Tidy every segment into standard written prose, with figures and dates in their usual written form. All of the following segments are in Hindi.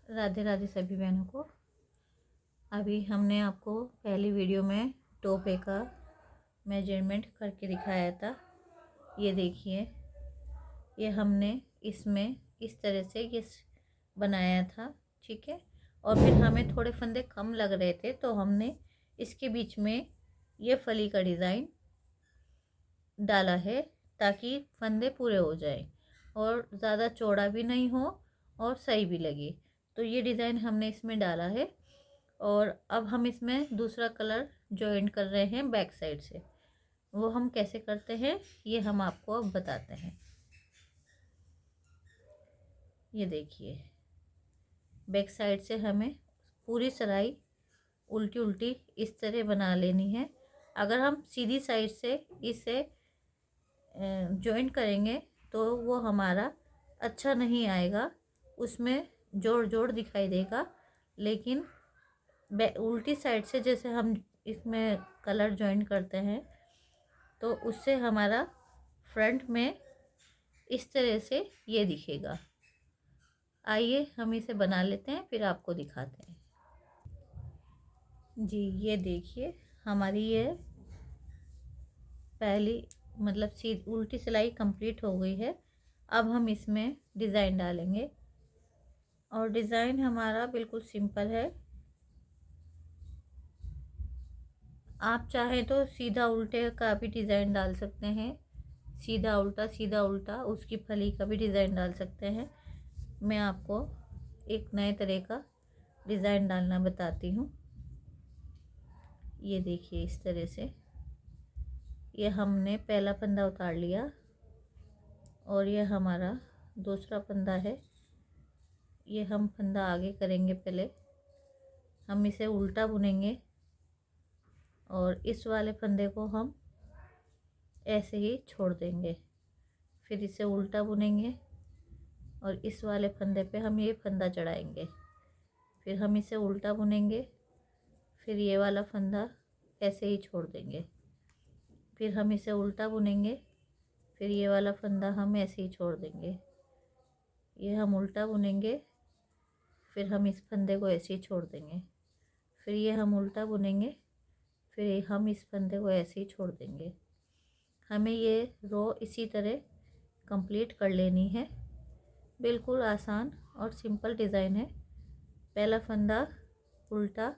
राधे राधे सभी बहनों को। अभी हमने आपको पहली वीडियो में टोपे का मेजरमेंट करके दिखाया था। ये देखिए, ये हमने इसमें इस तरह से ये बनाया था, ठीक है। और फिर हमें थोड़े फंदे कम लग रहे थे तो हमने इसके बीच में ये फली का डिज़ाइन डाला है ताकि फंदे पूरे हो जाएं और ज़्यादा चौड़ा भी नहीं हो और सही भी लगे। तो ये डिज़ाइन हमने इसमें डाला है और अब हम इसमें दूसरा कलर जॉइंट कर रहे हैं बैक साइड से। वो हम कैसे करते हैं ये हम आपको अब बताते हैं। ये देखिए, बैक साइड से हमें पूरी सिलाई उल्टी उल्टी इस तरह बना लेनी है। अगर हम सीधी साइड से इसे जॉइंट करेंगे तो वो हमारा अच्छा नहीं आएगा, उसमें जोड़ जोड़ दिखाई देगा। लेकिन उल्टी साइड से जैसे हम इसमें कलर जॉइंट करते हैं तो उससे हमारा फ्रंट में इस तरह से ये दिखेगा। आइए हम इसे बना लेते हैं, फिर आपको दिखाते हैं। जी ये देखिए, हमारी ये पहली उल्टी सिलाई कंप्लीट हो गई है। अब हम इसमें डिज़ाइन डालेंगे और डिज़ाइन हमारा बिल्कुल सिंपल है। आप चाहें तो सीधा उल्टे का भी डिज़ाइन डाल सकते हैं, सीधा उल्टा उसकी फली का भी डिज़ाइन डाल सकते हैं। मैं आपको एक नए तरह का डिज़ाइन डालना बताती हूँ। ये देखिए, इस तरह से ये हमने पहला फंदा उतार लिया और ये हमारा दूसरा फंदा है। ये हम फंदा आगे करेंगे, पहले हम इसे उल्टा बुनेंगे और इस वाले फंदे को हम ऐसे ही छोड़ देंगे। फिर इसे उल्टा बुनेंगे और इस वाले फंदे पे हम ये फंदा चढ़ाएंगे। फिर हम इसे उल्टा बुनेंगे, फिर ये वाला फंदा ऐसे ही छोड़ देंगे। फिर हम इसे उल्टा बुनेंगे, फिर ये वाला फंदा हम ऐसे ही छोड़ देंगे। ये हम उल्टा बुनेंगे, फिर हम इस फंदे को ऐसे ही छोड़ देंगे। फिर ये हम उल्टा बुनेंगे, फिर हम इस फंदे को ऐसे ही छोड़ देंगे। हमें ये रो इसी तरह कंप्लीट कर लेनी है। बिल्कुल आसान और सिंपल डिज़ाइन है। पहला फंदा उल्टा,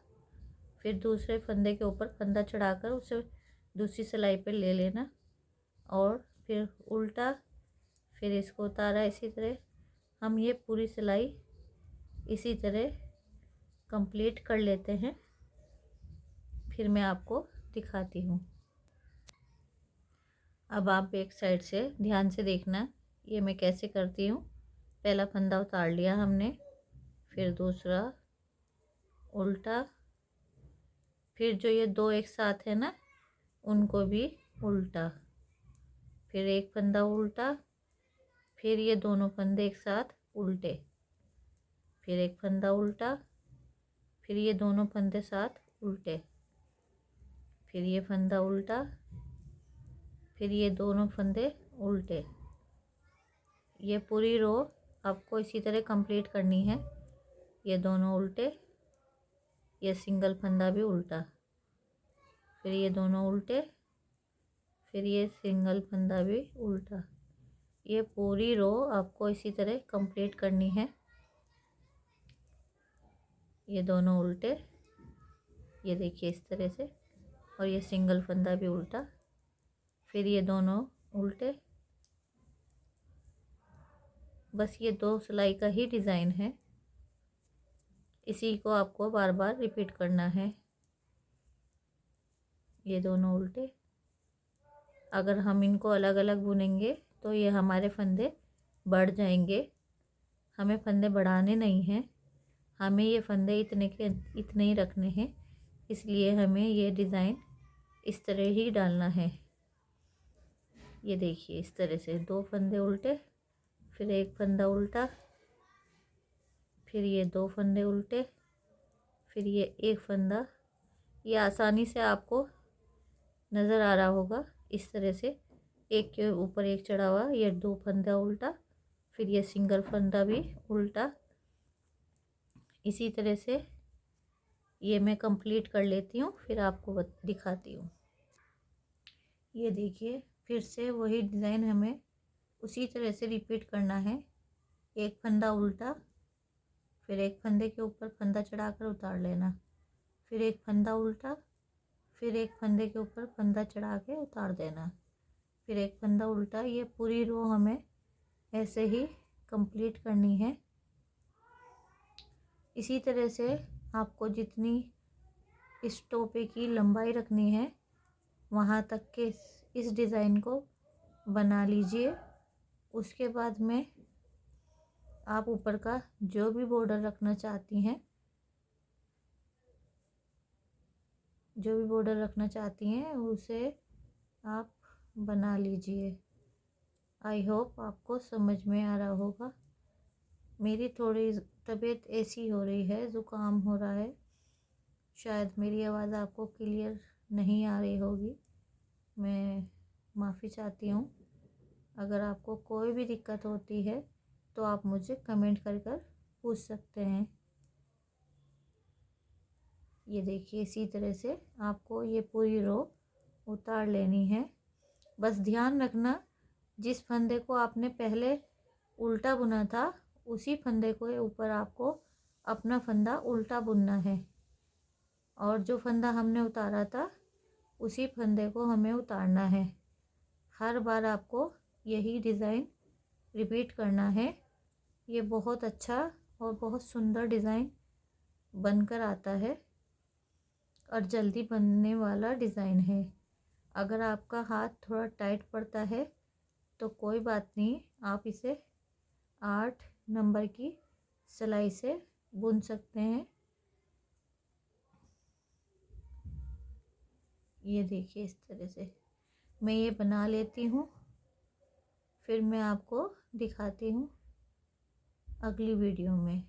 फिर दूसरे फंदे के ऊपर फंदा चढ़ाकर उसे दूसरी सिलाई पर ले लेना और फिर उल्टा, फिर इसको उतारा। इसी तरह हम ये पूरी सिलाई इसी तरह कंप्लीट कर लेते हैं। फिर मैं आपको दिखाती हूँ। अब आप बैक साइड से ध्यान से देखना, ये मैं कैसे करती हूँ। पहला फंदा उतार लिया हमने, फिर दूसरा उल्टा, फिर जो ये दो एक साथ है ना उनको भी उल्टा, फिर एक फंदा उल्टा, फिर ये दोनों फंदे एक साथ उल्टे, फिर एक फंदा उल्टा, फिर ये दोनों फंदे साथ उल्टे, फिर ये फंदा उल्टा, फिर ये दोनों फंदे उल्टे। ये पूरी रो आपको इसी तरह कंप्लीट करनी है। ये दोनों उल्टे, ये सिंगल फंदा भी उल्टा, फिर ये दोनों उल्टे, फिर ये सिंगल फंदा भी उल्टा। ये पूरी रो आपको इसी तरह कंप्लीट करनी है। ये दोनों उल्टे, ये देखिए इस तरह से, और ये सिंगल फंदा भी उल्टा, फिर ये दोनों उल्टे। बस ये दो सिलाई का ही डिज़ाइन है, इसी को आपको बार बार रिपीट करना है। ये दोनों उल्टे, अगर हम इनको अलग अलग बुनेंगे तो ये हमारे फंदे बढ़ जाएंगे। हमें फंदे बढ़ाने नहीं हैं, हमें ये फंदे इतने ही रखने हैं। इसलिए हमें ये डिज़ाइन इस तरह ही डालना है। ये देखिए, इस तरह से दो फंदे उल्टे, फिर एक फंदा उल्टा, फिर ये दो फंदे उल्टे, फिर ये एक फंदा। ये आसानी से आपको नज़र आ रहा होगा, इस तरह से एक के ऊपर एक चढ़ा हुआ, ये दो फंदा उल्टा, फिर ये सिंगल फंदा भी उल्टा, इसी तरह से ये मैं कंप्लीट कर लेती हूँ, फिर आपको दिखाती हूँ। ये देखिए, फिर से वही डिज़ाइन हमें उसी तरह से रिपीट करना है। एक फंदा उल्टा, फिर एक फंदे के ऊपर फंदा चढ़ाकर उतार लेना, फिर एक फंदा उल्टा, फिर एक फंदे के ऊपर फंदा चढ़ा के उतार देना, फिर एक फंदा उल्टा। ये पूरी रो हमें ऐसे ही कंप्लीट करनी है। इसी तरह से आपको जितनी इस टोपे की लंबाई रखनी है वहाँ तक के इस डिज़ाइन को बना लीजिए। उसके बाद में आप ऊपर का जो भी बॉर्डर रखना चाहती हैं, उसे आप बना लीजिए। आई होप आपको समझ में आ रहा होगा। मेरी थोड़ी तबीयत ऐसी हो रही है, ज़ुकाम हो रहा है, शायद मेरी आवाज़ आपको क्लियर नहीं आ रही होगी। मैं माफ़ी चाहती हूँ। अगर आपको कोई भी दिक्कत होती है तो आप मुझे कमेंट कर पूछ सकते हैं। ये देखिए, इसी तरह से आपको ये पूरी रो उतार लेनी है। बस ध्यान रखना, जिस फंदे को आपने पहले उल्टा बुना था उसी फंदे को ऊपर आपको अपना फंदा उल्टा बुनना है, और जो फंदा हमने उतारा था उसी फंदे को हमें उतारना है। हर बार आपको यही डिज़ाइन रिपीट करना है। ये बहुत अच्छा और बहुत सुंदर डिज़ाइन बनकर आता है और जल्दी बनने वाला डिज़ाइन है। अगर आपका हाथ थोड़ा टाइट पड़ता है तो कोई बात नहीं, आप इसे 8 नंबर की सिलाई से बुन सकते हैं। ये देखिए, इस तरह से मैं ये बना लेती हूँ, फिर मैं आपको दिखाती हूँ अगली वीडियो में।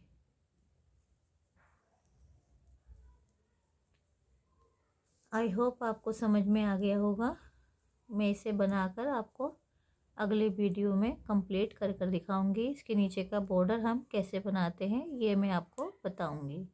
आई होप आपको समझ में आ गया होगा। मैं इसे बनाकर आपको अगले वीडियो में कंप्लीट कर दिखाऊंगी। इसके नीचे का बॉर्डर हम कैसे बनाते हैं ये मैं आपको बताऊंगी।